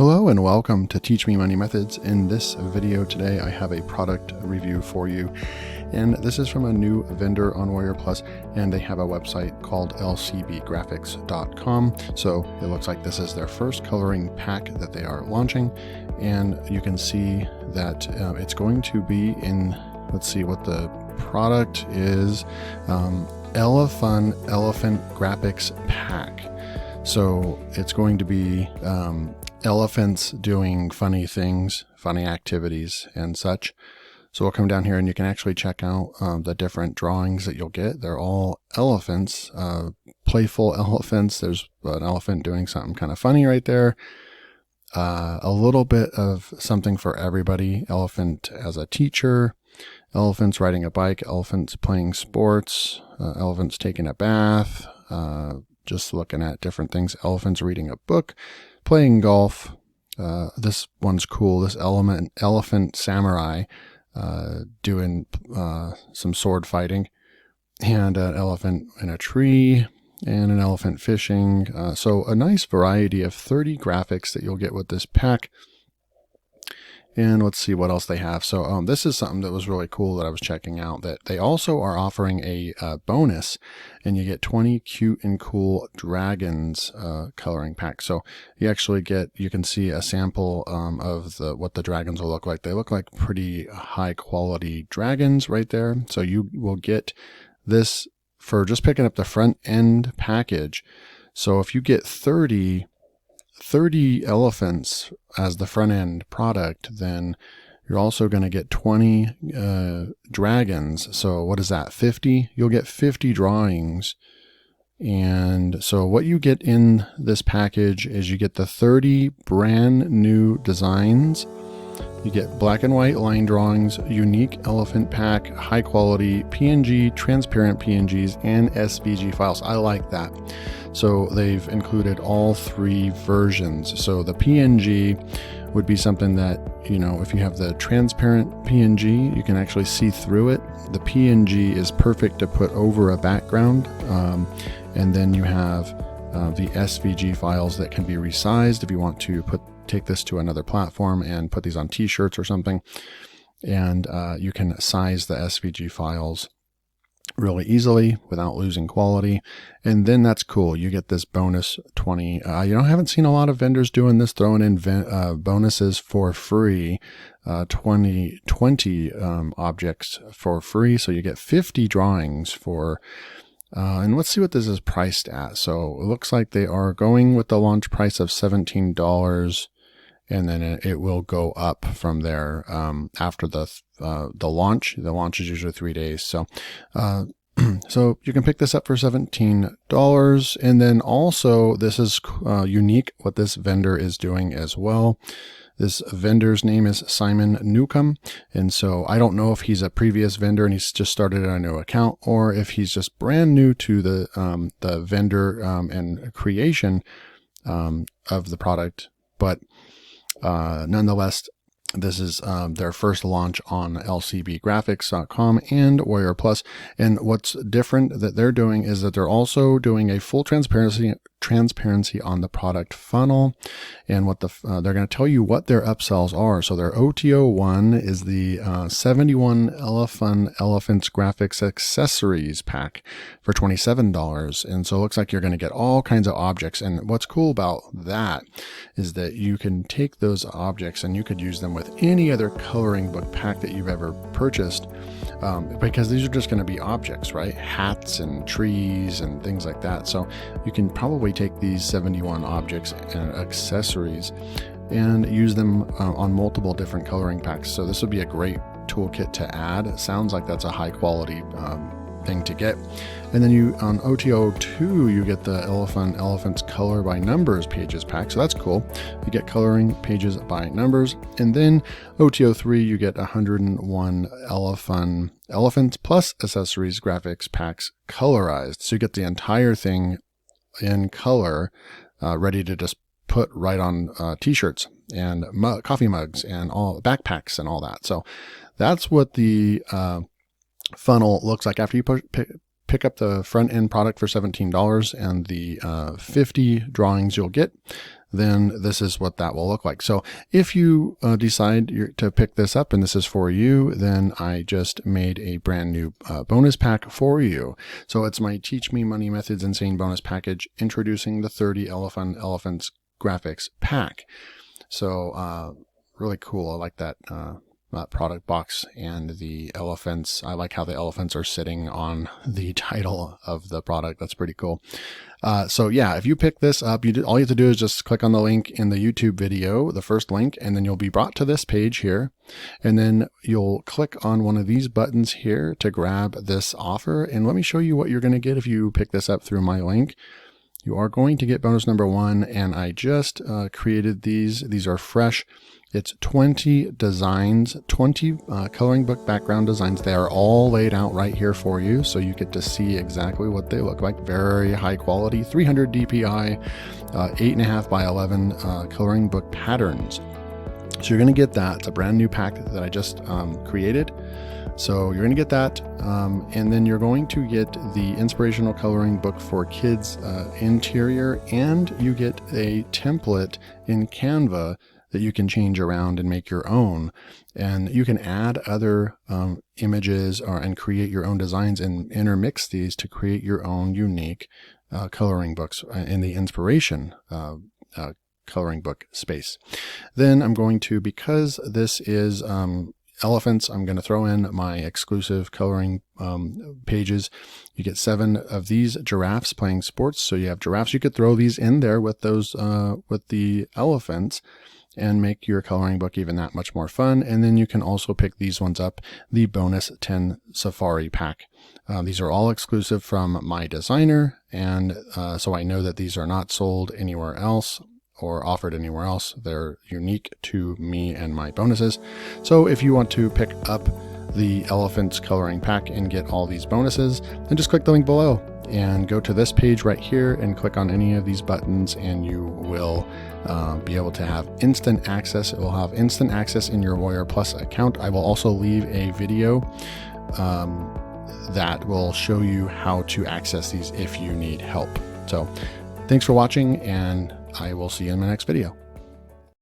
Hello and welcome to Teach Me Money Methods. In this video today, I have a product review for you. And this is from a new vendor on Warrior Plus, and they have a website called lcbgraphics.com. So it looks like this is their first coloring pack that they are launching. And you can see that it's going to be in, let's see what the product is, Elefun Elephant Graphics Pack. So it's going to be elephants doing funny things, funny activities and such. So we'll come down here and you can actually check out the different drawings that you'll get. They're all elephants, playful elephants. There's an elephant doing something kind of funny right there. A little bit of something for everybody. Elephant as a teacher, elephants riding a bike, elephants playing sports, elephants taking a bath, just looking at different things. Elephants reading a book, playing golf. This one's cool. This elephant samurai doing some sword fighting, and an elephant in a tree, and an elephant fishing. So a nice variety of 30 graphics that you'll get with this pack. And let's see what else they have. So this is something that was really cool that I was checking out, that they also are offering a bonus, and you get 20 cute and cool dragons coloring pack. So you actually get, you can see a sample of what the dragons will look like. They look like pretty high quality dragons right there. So you will get this for just picking up the front end package. So if you get 30 elephants as the front end product, then you're also going to get 20 dragons. So what is that, 50? You'll get 50 drawings. And so what you get in this package is you get the 30 brand new designs. You get black and white line drawings, unique elephant pack, high quality PNG, transparent PNGs, and SVG files. I like that. So they've included all three versions. So the PNG would be something that, you know, if you have the transparent PNG, you can actually see through it. The PNG is perfect to put over a background. And then you have the SVG files that can be resized if you want to take this to another platform and put these on t-shirts or something. And you can size the SVG files really easily without losing quality. And then that's cool. You get this bonus 20. I haven't seen a lot of vendors doing this, throwing in bonuses for free, 20 objects for free. So you get 50 drawings for, and let's see what this is priced at. So it looks like they are going with the launch price of $17. And then it will go up from there after the launch. The launch is usually 3 days. So so you can pick this up for $17. And then also, this is unique what this vendor is doing as well. This vendor's name is Simon Newcomb. And so I don't know if he's a previous vendor and he's just started a new account, or if he's just brand new to the vendor and creation of the product. But nonetheless, this is their first launch on lcbgraphics.com and Warrior Plus. And what's different that they're doing is that they're also doing a full transparency on the product funnel, and what they're going to tell you what their upsells are. So their OTO1 is the 71 Elefun Elephants Graphics Accessories pack for $27. And so it looks like you're going to get all kinds of objects. And what's cool about that is that you can take those objects and you could use them with any other coloring book pack that you've ever purchased, because these are just going to be objects, right? Hats and trees and things like that. So you can probably take these 71 objects and accessories and use them on multiple different coloring packs. So this would be a great toolkit to add. It sounds like that's a high quality thing to get. And then you on OTO2 you get the Elefun Elephants Color by Numbers pages pack. So that's cool. You get coloring pages by numbers. And then OTO3 you get 101 Elefun Elephants plus accessories graphics packs colorized. So you get the entire thing in color, ready to just put right on t-shirts and coffee mugs and all backpacks and all that. So that's what the funnel looks like after you pick up the front end product for $17 and the 50 drawings you'll get. then this is what that will look like. So if you decide to pick this up and this is for you, then I just made a brand new bonus pack for you. So it's my Teach Me Money Methods Insane bonus package, introducing the 30 Elefun Elephants graphics pack. So really cool. I like that product box and the elephants. I like how the elephants are sitting on the title of the product. That's pretty cool. So yeah, if you pick this up, all you have to do is just click on the link in the YouTube video, the first link, and then you'll be brought to this page here. And then you'll click on one of these buttons here to grab this offer. And let me show you what you're going to get if you pick this up through my link. You are going to get bonus number 1, and I just created these. These are fresh. It's 20 designs, 20 coloring book background designs. They are all laid out right here for you, so you get to see exactly what they look like. Very high quality, 300 DPI, 8.5 by 11 coloring book patterns. So you're going to get that. It's a brand new pack that I just created. So you're going to get that, and then you're going to get the inspirational coloring book for kids interior, and you get a template in Canva that you can change around and make your own. And you can add other images and create your own designs and intermix these to create your own unique coloring books in the inspiration coloring book space. Then I'm going to, because this is elephants, I'm going to throw in my exclusive coloring pages. You get 7 of these giraffes playing sports. So you have giraffes. You could throw these in there with those with the elephants and make your coloring book even that much more fun. And then you can also pick these ones up, the bonus 10 safari pack. These are all exclusive from my designer, and so I know that these are not sold anywhere else or offered anywhere else. They're unique to me and my bonuses. So if you want to pick up the elephants coloring pack and get all these bonuses, then just click the link below and go to this page right here and click on any of these buttons, and you will be able to have instant access. It will have instant access in your Warrior Plus account. I will also leave a video that will show you how to access these if you need help. So thanks for watching, and I will see you in my next video.